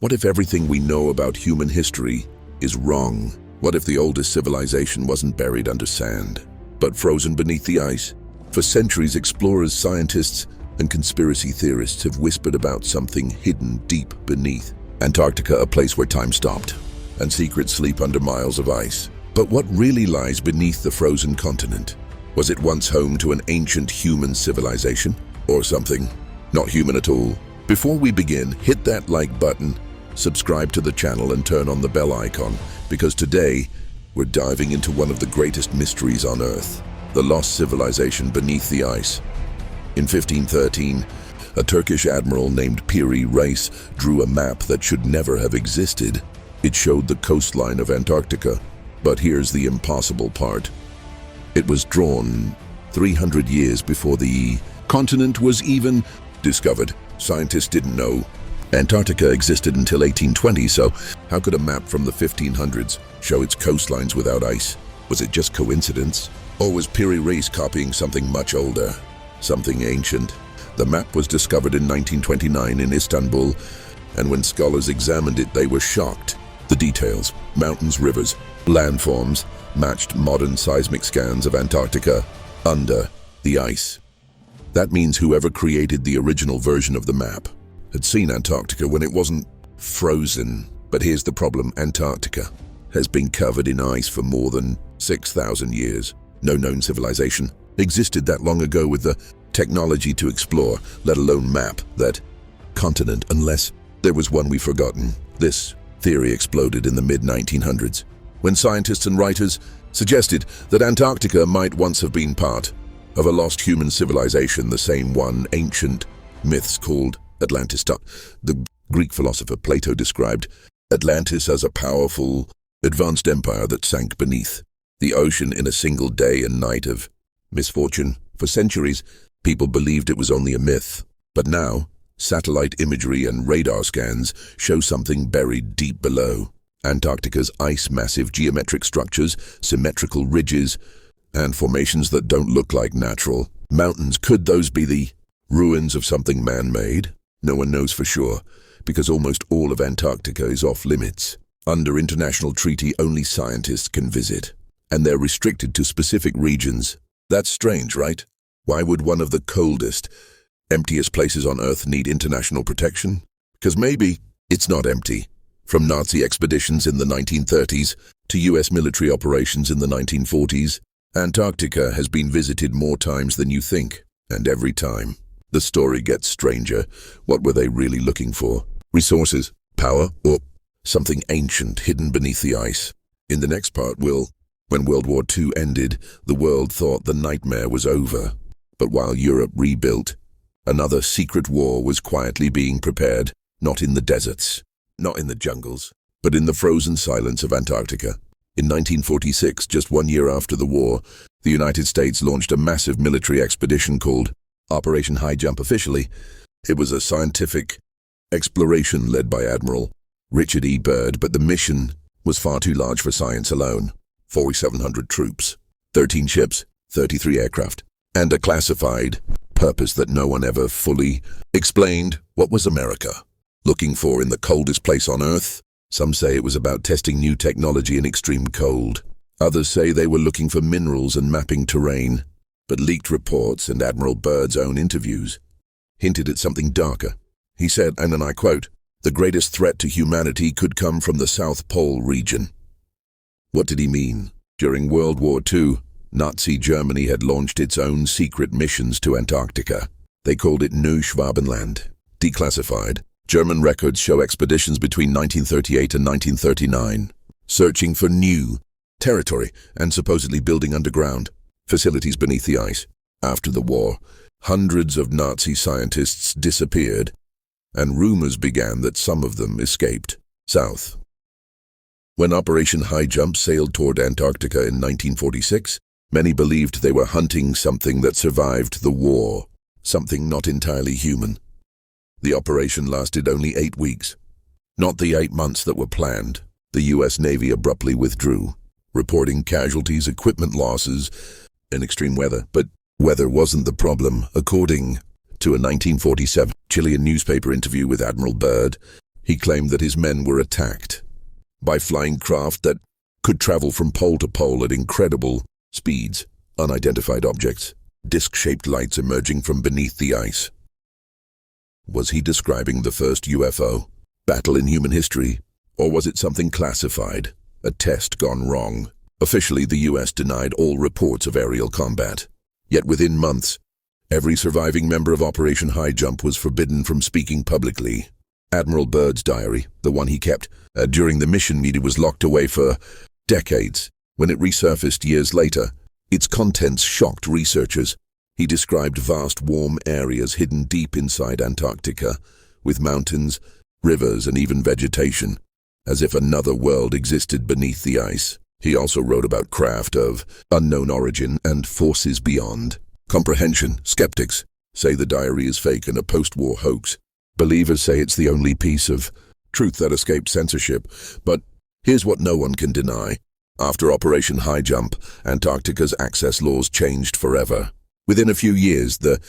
What if everything we know about human history is wrong? What if the oldest civilization wasn't buried under sand, but frozen beneath the ice? For centuries, explorers, scientists, and conspiracy theorists have whispered about something hidden deep beneath. Antarctica, a place where time stopped, and secrets sleep under miles of ice. But what really lies beneath the frozen continent? Was it once home to an ancient human civilization? Or something not human at all? Before we begin, hit that like button, subscribe to the channel, and turn on the bell icon, because today we're diving into one of the greatest mysteries on Earth, the lost civilization beneath the ice. In 1513, a Turkish admiral named Piri Reis drew a map that should never have existed. It showed the coastline of Antarctica. But here's the impossible part. It was drawn 300 years before the continent was even discovered. Scientists didn't know Antarctica existed until 1820, so how could a map from the 1500s show its coastlines without ice? Was it just coincidence? Or was Piri Reis copying something much older, something ancient? The map was discovered in 1929 in Istanbul, and when scholars examined it, they were shocked. The details, mountains, rivers, landforms, matched modern seismic scans of Antarctica under the ice. That means whoever created the original version of the map had seen Antarctica when it wasn't frozen. But here's the problem: Antarctica has been covered in ice for more than 6,000 years. No known civilization existed that long ago with the technology to explore, let alone map, that continent, unless there was one we've forgotten. This theory exploded in the mid-1900s, when scientists and writers suggested that Antarctica might once have been part of a lost human civilization, the same one ancient myths called Atlantis. The Greek philosopher Plato described Atlantis as a powerful, advanced empire that sank beneath the ocean in a single day and night of misfortune. For centuries, people believed it was only a myth, but now satellite imagery and radar scans show something buried deep below. Antarctica's ice, massive geometric structures, symmetrical ridges, and formations that don't look like natural mountains. Could those be the ruins of something man-made? No one knows for sure, because almost all of Antarctica is off-limits. Under international treaty, only scientists can visit, and they're restricted to specific regions. That's strange, right? Why would one of the coldest, emptiest places on Earth need international protection? Because maybe it's not empty. From Nazi expeditions in the 1930s to US military operations in the 1940s, Antarctica has been visited more times than you think. And every time, the story gets stranger. What were they really looking for? Resources, power, or something ancient hidden beneath the ice? In the next part, when World War II ended, the world thought the nightmare was over. But while Europe rebuilt, another secret war was quietly being prepared, not in the deserts, not in the jungles, but in the frozen silence of Antarctica. In 1946, just 1 year after the war, the United States launched a massive military expedition called Operation Highjump. Officially, it was a scientific exploration led by Admiral Richard E. Byrd, but the mission was far too large for science alone. 4,700 troops, 13 ships, 33 aircraft, and a classified purpose that no one ever fully explained. What was America looking for in the coldest place on Earth? Some say it was about testing new technology in extreme cold. Others say they were looking for minerals and mapping terrain. But leaked reports and Admiral Byrd's own interviews hinted at something darker. He said, and I quote, "The greatest threat to humanity could come from the South Pole region." What did he mean? During World War II, Nazi Germany had launched its own secret missions to Antarctica. They called it Neuschwabenland. Declassified, German records show expeditions between 1938 and 1939, searching for new territory and supposedly building underground facilities beneath the ice. After the war, hundreds of Nazi scientists disappeared, and rumors began that some of them escaped south. When Operation Highjump sailed toward Antarctica in 1946, many believed they were hunting something that survived the war, something not entirely human. The operation lasted only 8 weeks, not the 8 months that were planned. The US Navy abruptly withdrew, reporting casualties, equipment losses, and extreme weather. But weather wasn't the problem. According to a 1947 Chilean newspaper interview with Admiral Byrd, He claimed that his men were attacked by flying craft that could travel from pole to pole at incredible speeds, unidentified objects, disc-shaped lights emerging from beneath the ice. Was he describing the first UFO battle in human history, or was it something classified, a test gone wrong? Officially, the US denied all reports of aerial combat. Yet within months, every surviving member of Operation Highjump was forbidden from speaking publicly. Admiral Byrd's diary, the one he kept during the mission meeting, was locked away for decades. When it resurfaced years later, its contents shocked researchers. He described vast warm areas hidden deep inside Antarctica, with mountains, rivers, and even vegetation, as if another world existed beneath the ice. He also wrote about craft of unknown origin and forces beyond comprehension. Skeptics say the diary is fake and a post-war hoax. Believers say it's the only piece of truth that escaped censorship. But here's what no one can deny. After Operation Highjump, Antarctica's access laws changed forever. Within a few years, the